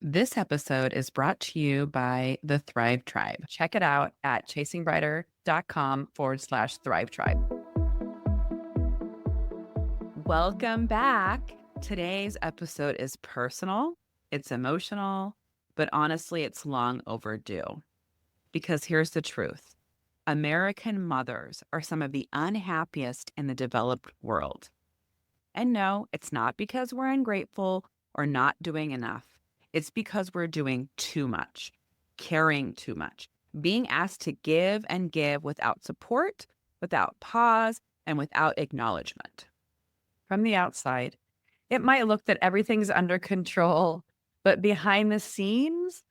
This episode is brought to you by the Thrive Tribe. Check it out at chasingbrighter.com/Thrive Tribe. Welcome back. Today's episode is personal, it's emotional, but honestly, it's long overdue. Because here's the truth: American mothers are some of the unhappiest in the developed world. And no, it's not because we're ungrateful or not doing enough. It's because we're doing too much, caring too much, being asked to give and give without support, without pause, and without acknowledgement. From the outside, it might look that everything's under control, but behind the scenes,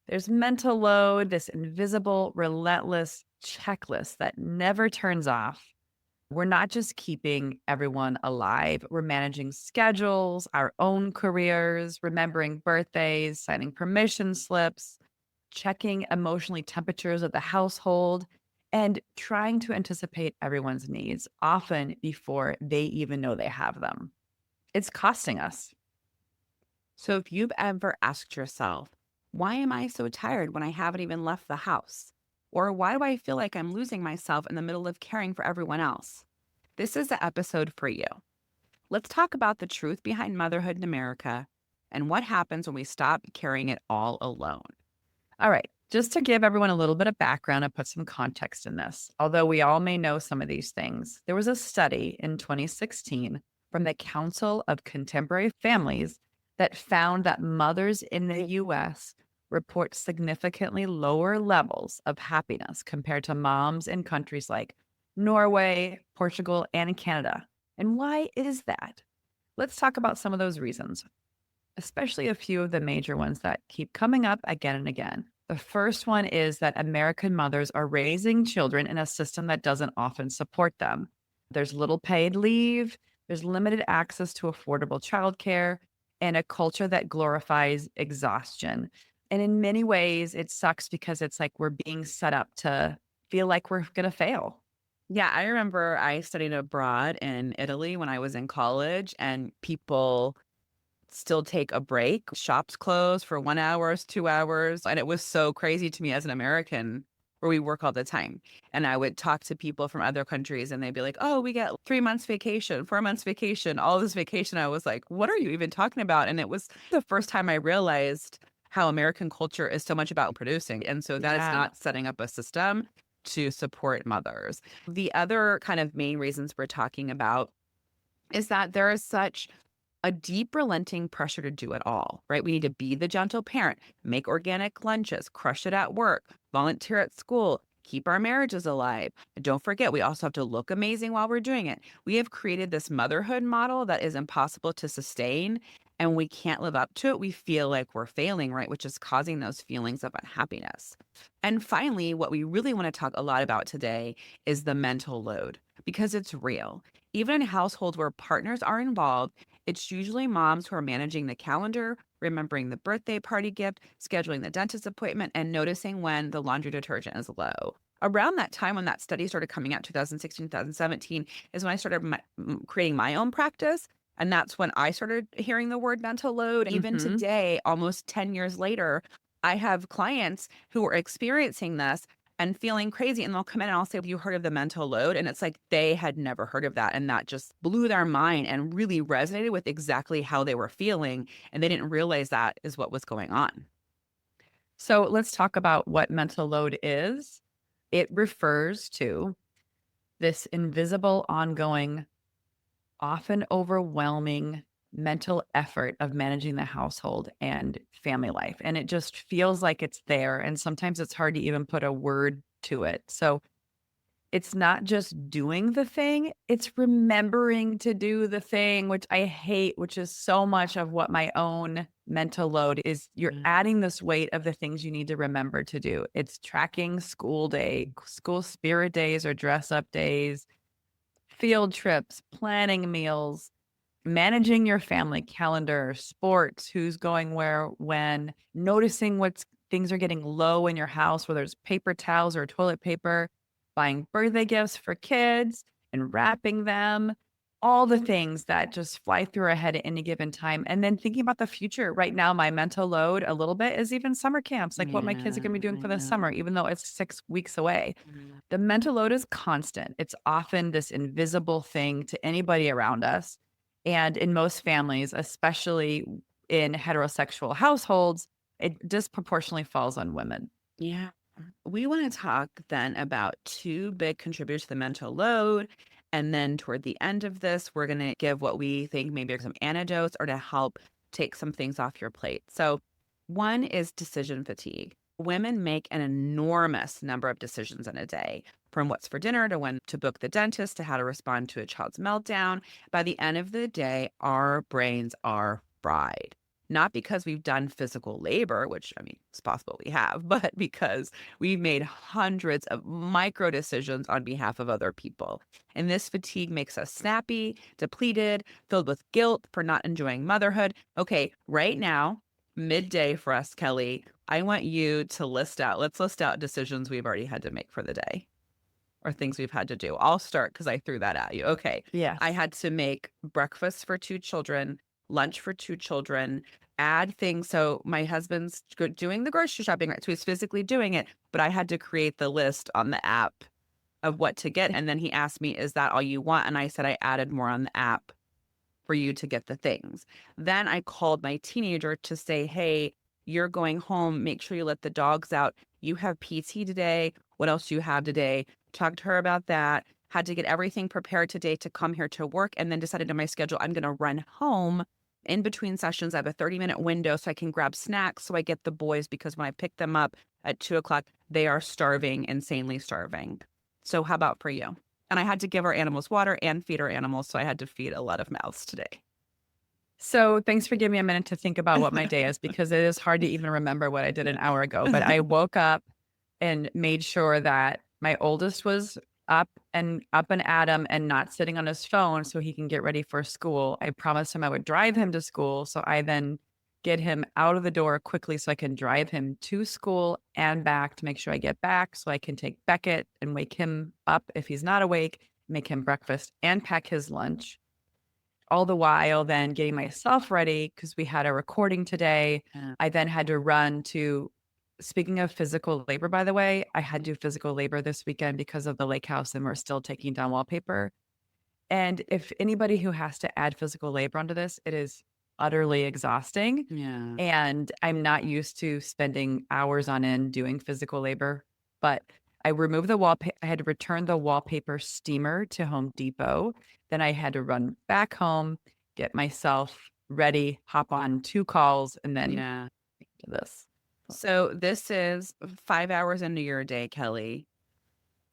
there's mental load, this invisible, relentless checklist that never turns off. We're not just keeping everyone alive, we're managing schedules, our own careers, remembering birthdays, signing permission slips, checking emotionally temperatures of the household, and trying to anticipate everyone's needs, often before they even know they have them. It's costing us. So if you've ever asked yourself, why am I so tired when I haven't even left the house? Or why do I feel like I'm losing myself in the middle of caring for everyone else? This is the episode for you. Let's talk about the truth behind motherhood in America and what happens when we stop carrying it all alone. All right, just to give everyone a little bit of background and put some context in this, although we all may know some of these things, there was a study in 2016 from the Council of Contemporary Families that found that mothers in the US report significantly lower levels of happiness compared to moms in countries like Norway, Portugal, and Canada. And why is that? Let's talk about some of those reasons, especially a few of the major ones that keep coming up again and again. The first one is that American mothers are raising children in a system that doesn't often support them. There's little paid leave, there's limited access to affordable childcare, and a culture that glorifies exhaustion. And in many ways, it sucks because it's like we're being set up to feel like we're going to fail. Yeah, I remember I studied abroad in Italy when I was in college, and people still take a break. Shops close for 1 hour, 2 hours, and it was so crazy to me as an American where we work all the time. And I would talk to people from other countries, and they'd be like, "Oh, we get 3 months vacation, 4 months vacation, all this vacation." I was like, "What are you even talking about?" And it was the first time I realized how American culture is so much about producing, and so that is Yeah. not setting up a system to support mothers. The other kind of main reasons we're talking about is that there is such a deep, relenting pressure to do it all, right? We need to be the gentle parent, make organic lunches, crush it at work, volunteer at school, keep our marriages alive. And don't forget, we also have to look amazing while we're doing it. We have created this motherhood model that is impossible to sustain, and we can't live up to it. We feel like we're failing, right? Which is causing those feelings of unhappiness. And finally, what we really want to talk a lot about today is the mental load, because it's real. Even in households where partners are involved, it's usually moms who are managing the calendar, remembering the birthday party gift, scheduling the dentist appointment, and noticing when the laundry detergent is low. Around that time when that study started coming out, 2016, 2017, is when I started creating my own practice. And that's when I started hearing the word mental load. Even Mhm. today, almost 10 years later, I have clients who are experiencing this and feeling crazy, and they'll come in and I'll say, "Have you heard of the mental load?" And it's like they had never heard of that, and that just blew their mind and really resonated with exactly how they were feeling, and they didn't realize that is what was going on. So let's talk about what mental load is. It refers to this invisible, ongoing, often overwhelming mental effort of managing the household and family life. And it just feels like it's there. And sometimes it's hard to even put a word to it. So it's not just doing the thing, it's remembering to do the thing, which I hate, which is so much of what my own mental load is. You're Mm. adding this weight of the things you need to remember to do. It's tracking school day, school spirit days or dress up days, field trips, planning meals, managing your family calendar, sports, who's going where, when, noticing what's things are getting low in your house, whether it's paper towels or toilet paper, buying birthday gifts for kids and wrapping them, all the things that just fly through our head at any given time. And then thinking about the future. Right now, my mental load a little bit is even summer camps, like what my kids are Yeah, going to be doing I for the know. summer, even though it's 6 weeks away. Mm. The mental load is constant. It's often this invisible thing to anybody around us. And in most families, especially in heterosexual households, it disproportionately falls on women. Yeah. We want to talk then about two big contributors to the mental load. And then toward the end of this, we're going to give what we think maybe are some antidotes or to help take some things off your plate. So, one is decision fatigue. Women make an enormous number of decisions in a day, from what's for dinner to when to book the dentist to how to respond to a child's meltdown. By the end of the day, our brains are fried. Not because we've done physical labor, which I mean, it's possible we have, but because we've made hundreds of micro decisions on behalf of other people. And this fatigue makes us snappy, depleted, filled with guilt for not enjoying motherhood. Okay, right now, midday for us, Kelly, I want you to let's list out decisions we've already had to make for the day or things we've had to do. I'll start because I threw that at you. Okay. I Yes. had to make breakfast for two children, lunch for two children, add things. So my husband's doing the grocery shopping, right? So he's physically doing it, but I had to create the list on the app of what to get. And then he asked me, is that all you want? And I said, I added more on the app for you to get the things. Then I called my teenager to say, hey, you're going home. Make sure you let the dogs out. You have PT today. What else do you have today? Talked to her about that. Had to get everything prepared today to come here to work and then decided in my schedule, I'm going to run home in between sessions. I have a 30-minute window so I can grab snacks. So I get the boys because when I pick them up at 2 o'clock, they are starving, insanely starving. So how about for you? And I had to give our animals water and feed our animals. So I had to feed a lot of mouths today. So thanks for giving me a minute to think about what my day is because it is hard to even remember what I did an hour ago. But I woke up and made sure that my oldest was up and at him and not sitting on his phone so he can get ready for school. I promised him I would drive him to school. So I then get him out of the door quickly so I can drive him to school and back to make sure I get back so I can take Beckett and wake him up if he's not awake, make him breakfast and pack his lunch. All the while then getting myself ready because we had a recording today. Yeah. I then had to run to speaking of physical labor, by the way, I had to do physical labor this weekend because of the lake house and we're still taking down wallpaper. And if anybody who has to add physical labor onto this, it is utterly exhausting. Yeah. And I'm not used to spending hours on end doing physical labor, but I removed the wallpaper. I had to return the wallpaper steamer to Home Depot. Then I had to run back home, get myself ready, hop on 2 calls, and then Yeah. to this. So this is 5 hours into your day, Kelly,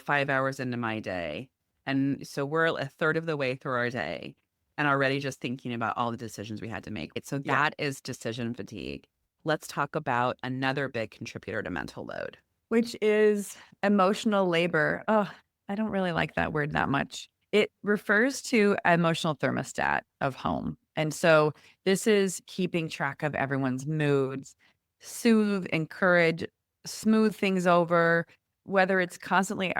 5 hours into my day. And so we're a third of the way through our day and already just thinking about all the decisions we had to make. So Yeah. that is decision fatigue. Let's talk about another big contributor to mental load. Which is emotional labor. Oh, I don't really like that word that much. It refers to emotional thermostat of home. And so this is keeping track of everyone's moods, soothe, encourage, smooth things over, whether it's constantly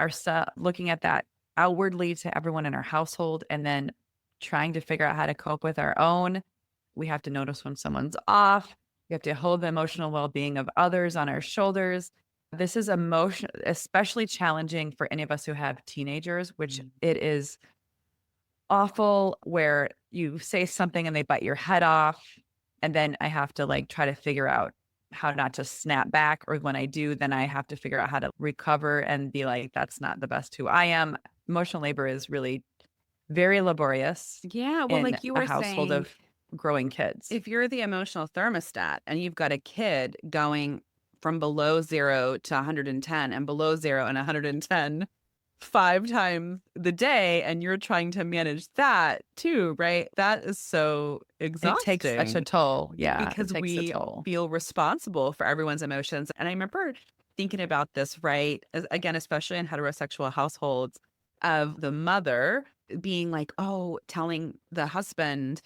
looking at that outwardly to everyone in our household and then trying to figure out how to cope with our own. We have to notice when someone's off. We have to hold the emotional well-being of others on our shoulders. This is especially challenging for any of us who have teenagers, which Mm. it is awful where you say something and they bite your head off. And then I have to like try to figure out how not to snap back. Or when I do, then I have to figure out how to recover and be like, that's not the best who I am. Emotional labor is really very laborious Yeah. Well, in like you a were household saying, of growing kids. if you're the emotional thermostat and you've got a kid going from below 0 to 110 and below 0 and 110 5 times the day, and you're trying to manage that too, right? That is so It takes such a exhausting toll. Yeah, it because takes a we toll. feel responsible for everyone's emotions. And I remember thinking about this, right? Again, especially in heterosexual households, of the mother being like, oh, telling the husband,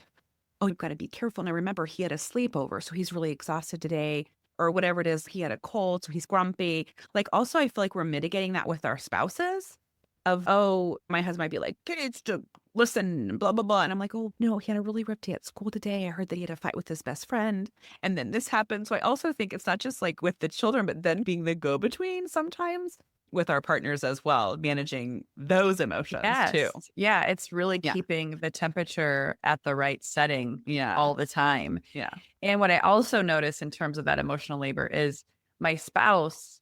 oh, you've got to be careful. And I remember he had a sleepover, so he's really exhausted today, or whatever it is. He had a cold, so he's grumpy. Like, also, I feel like we're mitigating that with our spouses. of, oh, my husband might be like, kids to listen, blah, blah, blah. And I'm like, oh, no, he had a really rough day at school today. I heard that he had a fight with his best friend. And then this happened. So I also think it's not just like with the children, but then being the go between sometimes with our partners as well, managing those emotions too. Yes. Yeah, it's really Yeah. keeping the temperature at the right setting Yeah. all the time. Yeah. And what I also notice in terms of that emotional labor is my spouse,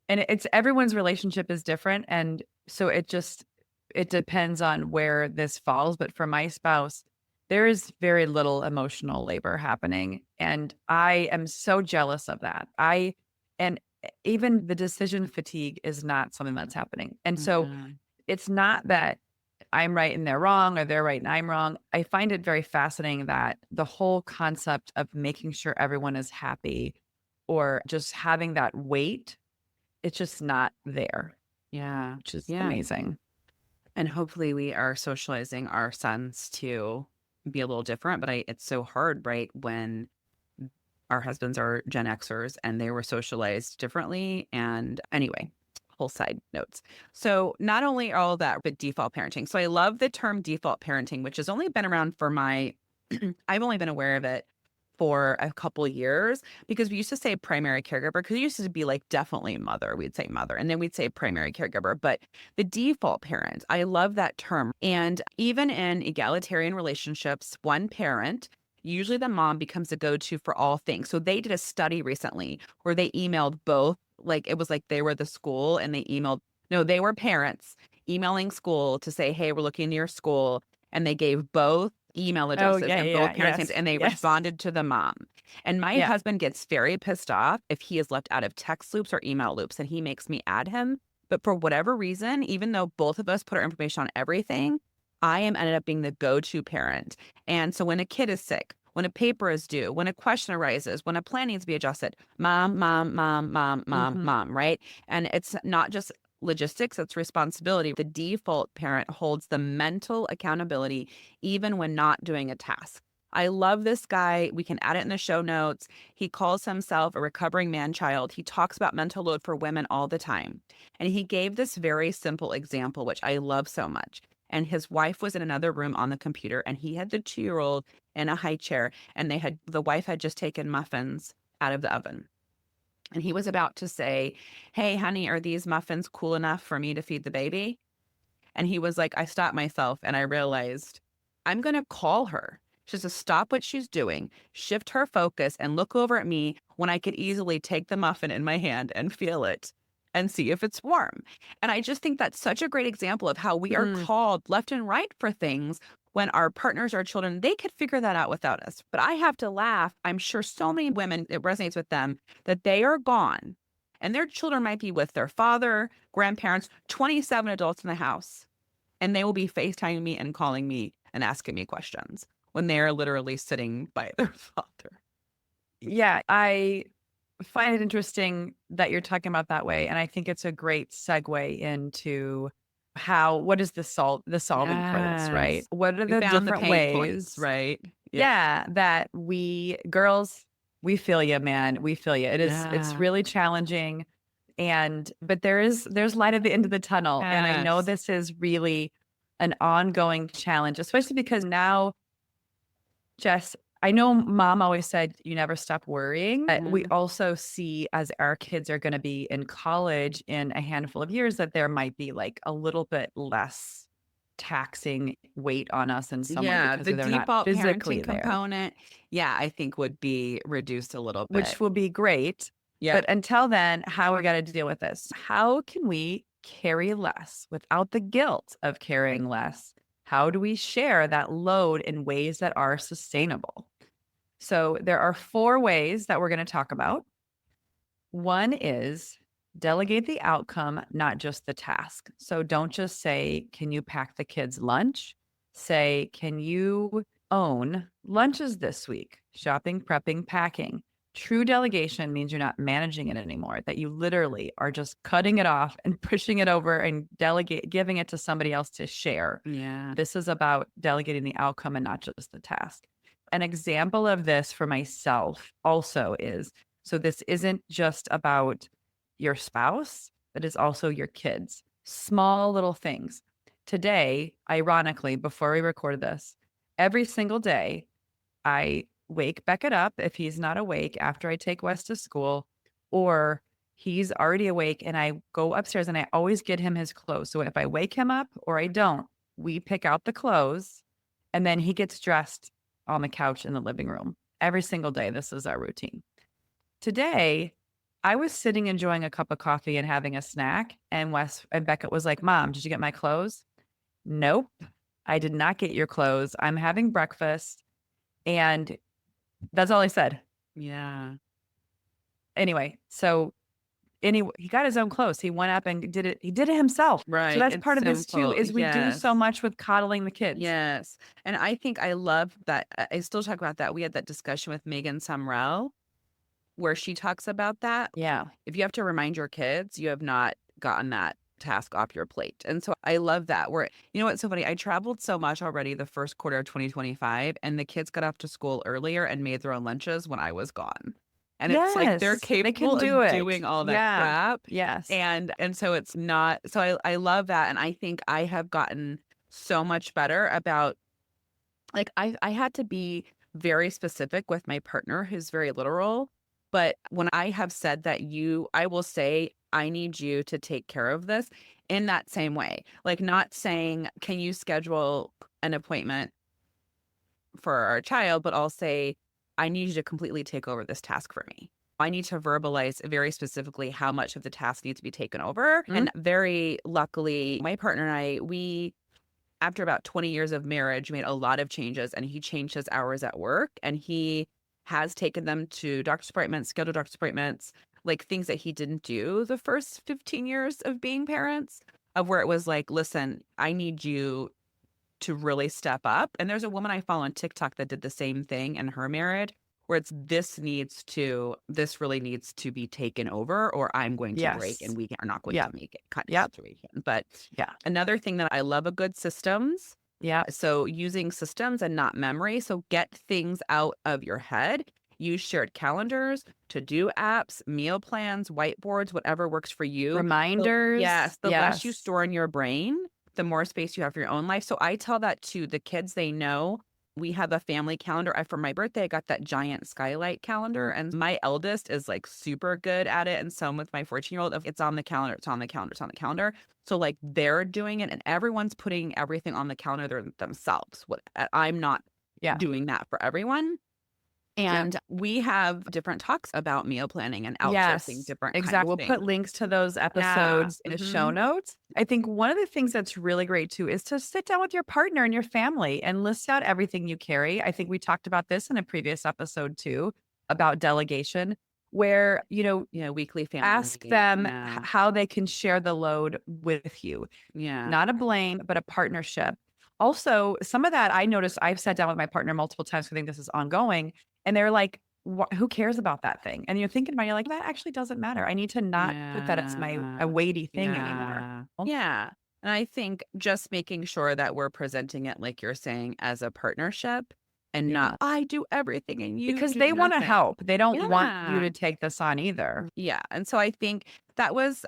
and it's everyone's relationship is different, and so it depends on where this falls, but for my spouse, there is very little emotional labor happening, and I am so jealous of that. I and even the decision fatigue is not something that's happening. And so Mhm. it's not that I'm right and they're wrong or they're right and I'm wrong. I find it very fascinating that the whole concept of making sure everyone is happy or just having that weight, it's just not there, Yeah. which is Yeah. amazing. And hopefully we are socializing our sons to be a little different. But it's so hard, right? When our husbands are Gen Xers and they were socialized differently. And anyway, whole side notes. So not only all of that, but default parenting. So I love the term default parenting, which has only been around for my, I've only been aware of it for a couple years because we used to say primary caregiver because it used to be like definitely mother. We'd say mother and then we'd say primary caregiver. But the default parent, I love that term. And even in egalitarian relationships, one parent, usually the mom becomes a go-to for all things. So they did a study recently where they emailed both, like it was like they were the school and they emailed, no, they were parents emailing school to say, hey, we're looking into your school. And they gave both email Oh, addresses yeah, and yeah, both parents' names, yes, and they yes. responded to the mom. And my Yeah. husband gets very pissed off if he is left out of text loops or email loops, and he makes me add him. But for whatever reason, even though both of us put our information on everything, I am ended up being the go-to parent. And so when a kid is sick, when a paper is due, when a question arises, when a plan needs to be adjusted, mom, mom, mom, mom, mom, Mhm. mom, right? And it's not just logistics, it's responsibility. The default parent holds the mental accountability even when not doing a task. I love this guy. We can add it in the show notes. He calls himself a recovering man child. He talks about mental load for women all the time. And he gave this very simple example, which I love so much. And his wife was in another room on the computer, and he had the 2 year old in a high chair, and the wife had just taken muffins out of the oven. And he was about to say, hey, honey, are these muffins cool enough for me to feed the baby? And he was like, I stopped myself and I realized I'm going to call her. She's to stop what she's doing, shift her focus, and look over at me when I could easily take the muffin in my hand and feel it and see if it's warm. And I just think that's such a great example of how we are Mm. called left and right for things when our partners or children, they could figure that out without us. But I have to laugh. I'm sure so many women, it resonates with them that they are gone and their children might be with their father, grandparents, 27 adults in the house, and they will be FaceTiming me and calling me and asking me questions when they're literally sitting by their father. Yeah, I find it interesting that you're talking about that way, and I think it's a great segue into what is the solving for this, right? Yes. What are We the found the different pain points, ways right? Yeah. yeah, that we girls, we feel you, man, we feel you. It's Yeah. really challenging, but there's light at the end of the tunnel, and I know Yes. this is really an ongoing challenge, especially because now Jess, I know mom always said you never stop worrying, but we Yeah. also see as our kids are going to be in college in a handful of years that there might be like a little bit less taxing weight on us in some way Yeah. because The they're not default physically parenting there, component, yeah, I think would be reduced a little bit. which will be great. Yep. But until then, how are we got to deal with this? How can we carry less without the guilt of carrying less? How do we share that load in ways that are sustainable? So there are 4 ways that we're gonna talk about. One is delegate the outcome, not just the task. So don't just say, "Can you pack the kids' lunch?" Say, "Can you own lunches this week?" Shopping, prepping, packing. True delegation means you're not managing it anymore, that you literally are just cutting it off and pushing it over and giving it to somebody else to share. Yeah. This is about delegating the outcome and not just the task. An example of this for myself also is so this isn't just about your spouse, but it's also your kids. Small little things. Today, ironically, before we recorded this, every single day I wake Beckett up if he's not awake after I take Wes to school, or he's already awake and I go upstairs and I always get him his clothes. So if I wake him up or I don't, we pick out the clothes and then he gets dressed on the couch in the living room. Every single day, this is our routine. Today, I was sitting enjoying a cup of coffee and having a snack, and Wes and Beckett was like, "Mom, did you get my clothes?" Nope, I did not get your clothes. I'm having breakfast. And that's all I said. Yeah. Anyway, so anyway, he got his own clothes. He went up and did it. He did it himself. So Right. that's It's part of this too, simple. is we do so Yes. much with coddling the kids. Yes. And I think I love that. I still talk about that. We had that discussion with Megan Sumrell where she talks about that. Yeah. If you have to remind your kids, you have not gotten that task off your plate. And so I love that. Where, you know what's so funny? I traveled so much already the first quarter of 2025, and the kids got off to school earlier and made their own lunches when I was gone. And it's like they're Yes, they can capable do of it. doing all that Yeah. crap. Yes. And so it's not so I love that. And I think I have gotten so much better about like I had to be very specific with my partner who's very literal. But when I have said that I will say, I need you to take care of this in that same way. Like not saying, can you schedule an appointment for our child, but I'll say, I need you to completely take over this task for me. I need to verbalize very specifically how much of the task needs to be taken over. Mhm. And very luckily, my partner and I, after about 20 years of marriage, made a lot of changes and he changed his hours at work and he has taken them to doctor's appointments, scheduled doctor's appointments, like things that he didn't do the first 15 years of being parents, of where it was like, listen, I need you to really step up. And there's a woman I follow on TikTok that did the same thing in her marriage, where it's this really needs to be taken over, or I'm going to break Yes. and we are not going Yeah. to make it kind of Yep. situation. But Yeah. another thing that I love a good systems. Yeah. So using systems and not memory. So get things out of your head. Use shared calendars, to-do apps, meal plans, whiteboards, whatever works for you. Reminders. Yes, the less you Yes. store in your brain, the more space you have for your own life. So I tell that to the kids, they know we have a family calendar. For my birthday, I got that giant skylight calendar, and my eldest is like super good at it. And so with my 14-year-old, if it's on the calendar, it's on the calendar, it's on the calendar. So like they're doing it and everyone's putting everything on the calendar themselves. I'm not Yeah. doing that for everyone. Yep. And we have different talks about meal planning and outsourcing Yes, different kind of exactly. We'll things. put links to those Yeah. episodes in the show notes. I think one of the things that's really great too is to sit down with your partner and your family and list out everything you carry. I think we talked about this in a previous episode too about delegation, where, Weekly ask family. them Yeah. how they can share the load with you. Yeah. Not a blame, but a partnership. Also, some of that I noticed I've sat down with my partner multiple times. I think this is ongoing. And they're like, who cares about that thing? And you're thinking about it, you're like, that actually doesn't matter. I need to not put that as a Yeah. weighty thing anymore. Yeah. Yeah. And I think just making sure that we're presenting it, like you're saying, as a partnership and Yeah. not, I do everything and you Because do they want to nothing. help. They don't want you Yeah. to take this on either. Yeah. And so I think that was,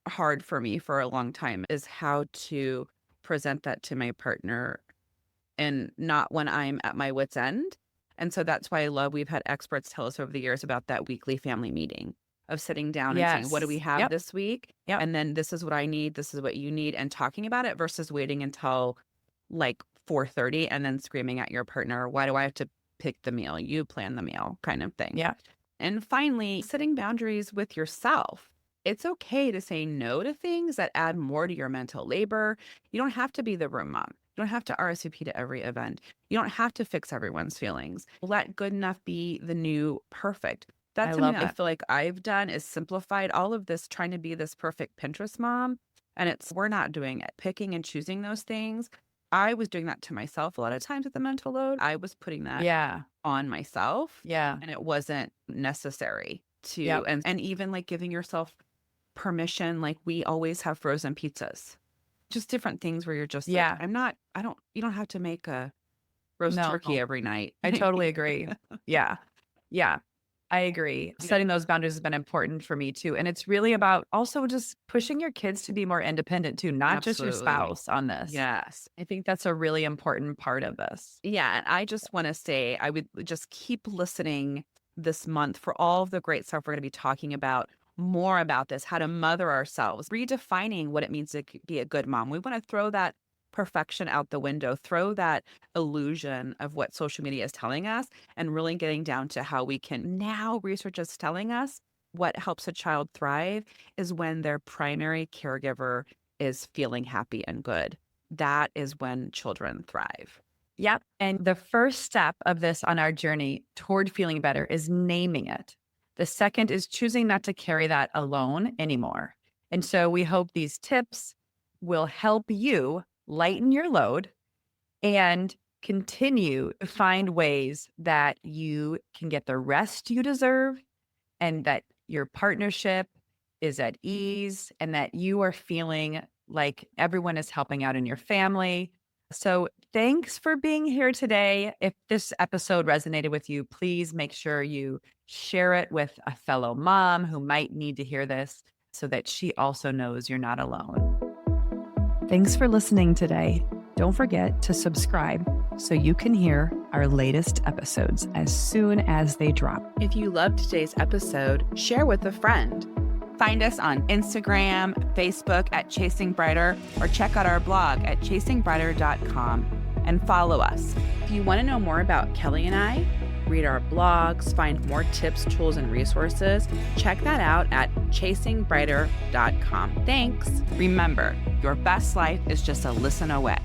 hard for me for a long time is how to present that to my partner and not when I'm at my wit's end. And so that's why we've had experts tell us over the years about that weekly family meeting of sitting down and saying, what do we Yes. have Yep. this week? Yep. And then this is what I need. This is what you need. And talking about it versus waiting until like 4:30 and then screaming at your partner, why do I have to pick the meal? You plan the meal kind of thing. Yeah. And finally, setting boundaries with yourself. It's okay to say no to things that add more to your mental labor. You don't have to be the room mom. You don't have to RSVP to every event. You don't have to fix everyone's feelings. Let good enough be the new perfect. I That's something love that I that. feel like I've done is simplified all of this trying to be this perfect Pinterest mom. And we're not doing it. Picking and choosing those things. I was doing that to myself a lot of times with the mental load. I was putting that Yeah. on myself Yeah. and it wasn't necessary to Yep. and even like giving yourself permission, like we always have frozen pizzas. Just different things where you're just like, Yeah. you don't have to make a roast No, turkey every night. I totally agree. Yeah. Yeah. I agree. Yeah. Setting those boundaries has been important for me too. And it's really about also just pushing your kids to be more independent too, not just your Absolutely. spouse on this. Yes. I think that's a really important part of this. Yeah, and I just wanna say I would just keep listening this month for all of the great stuff we're gonna be talking about, more about this, how to mother ourselves, redefining what it means to be a good mom. We wanna throw that perfection out the window, throw that illusion of what social media is telling us, and really getting down to how we can now research is telling us what helps a child thrive is when their primary caregiver is feeling happy and good. That is when children thrive. Yep. And the first step of this on our journey toward feeling better is naming it. The second is choosing not to carry that alone anymore. And so we hope these tips will help you lighten your load and continue to find ways that you can get the rest you deserve and that your partnership is at ease and that you are feeling like everyone is helping out in your family. So, thanks for being here today. If this episode resonated with you, please make sure you share it with a fellow mom who might need to hear this so that she also knows you're not alone. Thanks for listening today. Don't forget to subscribe so you can hear our latest episodes as soon as they drop. If you loved today's episode, share with a friend. Find us on Instagram, Facebook at Chasing Brighter, or check out our blog at chasingbrighter.com and follow us. If you want to know more about Kelly and I, read our blogs, find more tips, tools, and resources, check that out at chasingbrighter.com. Thanks. Remember, your best life is just a listen away.